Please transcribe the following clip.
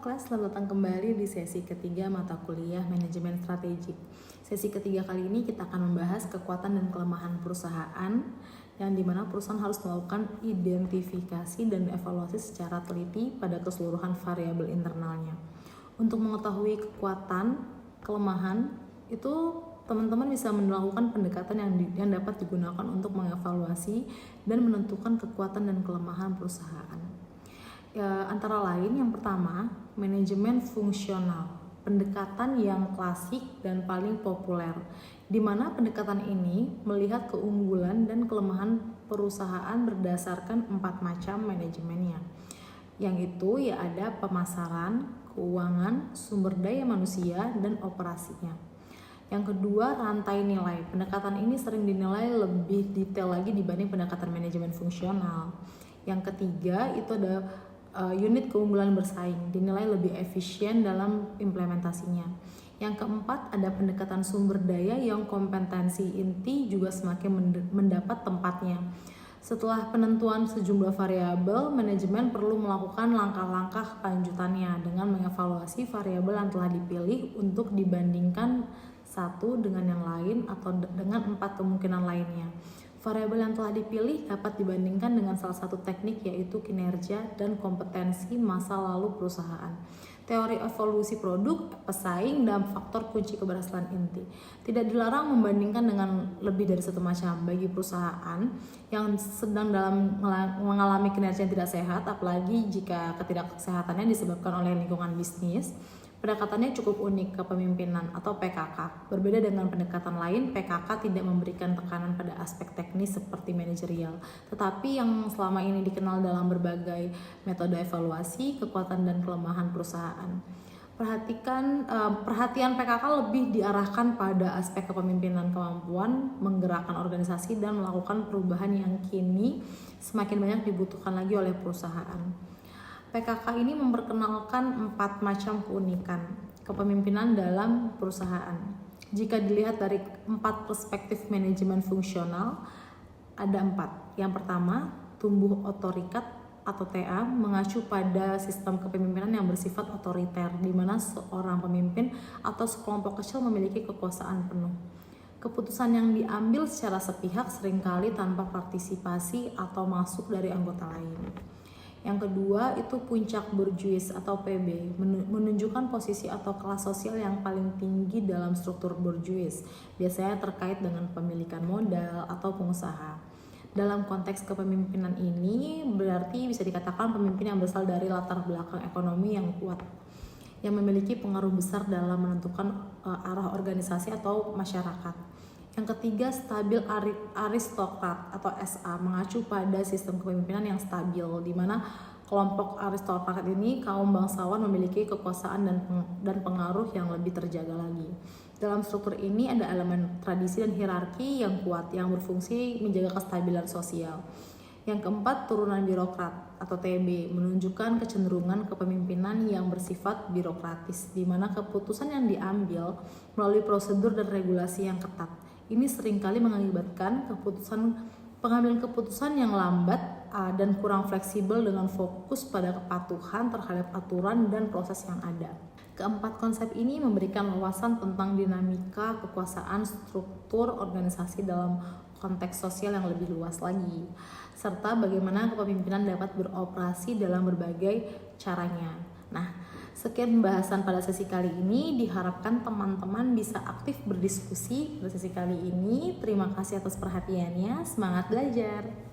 kelas, selamat datang kembali di sesi ketiga mata kuliah Manajemen Strategik. Sesi ketiga kali ini kita akan membahas kekuatan dan kelemahan perusahaan, yang dimana perusahaan harus melakukan identifikasi dan evaluasi secara teliti pada keseluruhan variabel internalnya. Untuk mengetahui kekuatan, kelemahan, itu teman-teman bisa melakukan pendekatan yang dapat digunakan untuk mengevaluasi dan menentukan kekuatan dan kelemahan perusahaan. Antara lain, yang pertama, manajemen fungsional, pendekatan yang klasik dan paling populer, di mana pendekatan ini melihat keunggulan dan kelemahan perusahaan berdasarkan 4 macam manajemennya. Yang itu ya ada pemasaran, keuangan, sumber daya manusia, dan operasinya. Yang kedua, rantai nilai. Pendekatan ini sering dinilai lebih detail lagi dibanding pendekatan manajemen fungsional. Yang ketiga, itu ada unit keunggulan bersaing, dinilai lebih efisien dalam implementasinya. Yang keempat, ada pendekatan sumber daya yang kompetensi inti juga semakin mendapat tempatnya. Setelah penentuan sejumlah variabel, manajemen perlu melakukan langkah-langkah lanjutannya dengan mengevaluasi variabel yang telah dipilih untuk dibandingkan satu dengan yang lain atau dengan 4 kemungkinan lainnya. Variabel yang telah dipilih dapat dibandingkan dengan salah satu teknik, yaitu kinerja dan kompetensi masa lalu perusahaan, teori evolusi produk, pesaing, dan faktor kunci keberhasilan inti. Tidak dilarang membandingkan dengan lebih dari satu macam bagi perusahaan yang sedang dalam mengalami kinerja yang tidak sehat, apalagi jika ketidaksehatannya disebabkan oleh lingkungan bisnis. Pendekatannya cukup unik, kepemimpinan atau PKK. Berbeda dengan pendekatan lain, PKK tidak memberikan tekanan pada aspek teknis seperti manajerial, tetapi yang selama ini dikenal dalam berbagai metode evaluasi, kekuatan dan kelemahan perusahaan. Perhatian PKK lebih diarahkan pada aspek kepemimpinan, kemampuan menggerakkan organisasi dan melakukan perubahan yang kini semakin banyak dibutuhkan lagi oleh perusahaan. PKK ini memperkenalkan 4 macam keunikan kepemimpinan dalam perusahaan. Jika dilihat dari 4 perspektif manajemen fungsional, ada 4. Yang pertama, tumbuh otorikat atau TA mengacu pada sistem kepemimpinan yang bersifat otoriter, di mana seorang pemimpin atau sekelompok kecil memiliki kekuasaan penuh. Keputusan yang diambil secara sepihak seringkali tanpa partisipasi atau masuk dari anggota lain. Yang kedua, itu puncak bourgeois atau PB, menunjukkan posisi atau kelas sosial yang paling tinggi dalam struktur bourgeois, biasanya terkait dengan pemilikan modal atau pengusaha. Dalam konteks kepemimpinan ini berarti bisa dikatakan pemimpin yang berasal dari latar belakang ekonomi yang kuat, yang memiliki pengaruh besar dalam menentukan arah organisasi atau masyarakat. Yang ketiga, stabil aristokrat atau SA, mengacu pada sistem kepemimpinan yang stabil, di mana kelompok aristokrat ini, kaum bangsawan, memiliki kekuasaan dan pengaruh yang lebih terjaga lagi. Dalam struktur ini ada elemen tradisi dan hierarki yang kuat yang berfungsi menjaga kestabilan sosial. Yang keempat, turunan birokrat atau TB, menunjukkan kecenderungan kepemimpinan yang bersifat birokratis, di mana keputusan yang diambil melalui prosedur dan regulasi yang ketat. Ini seringkali mengakibatkan pengambilan keputusan yang lambat dan kurang fleksibel dengan fokus pada kepatuhan terhadap aturan dan proses yang ada. Keempat konsep ini memberikan wawasan tentang dinamika kekuasaan, struktur organisasi dalam konteks sosial yang lebih luas lagi, serta bagaimana kepemimpinan dapat beroperasi dalam berbagai caranya. Nah, sekian pembahasan pada sesi kali ini. Diharapkan teman-teman bisa aktif berdiskusi pada sesi kali ini. Terima kasih atas perhatiannya. Semangat belajar!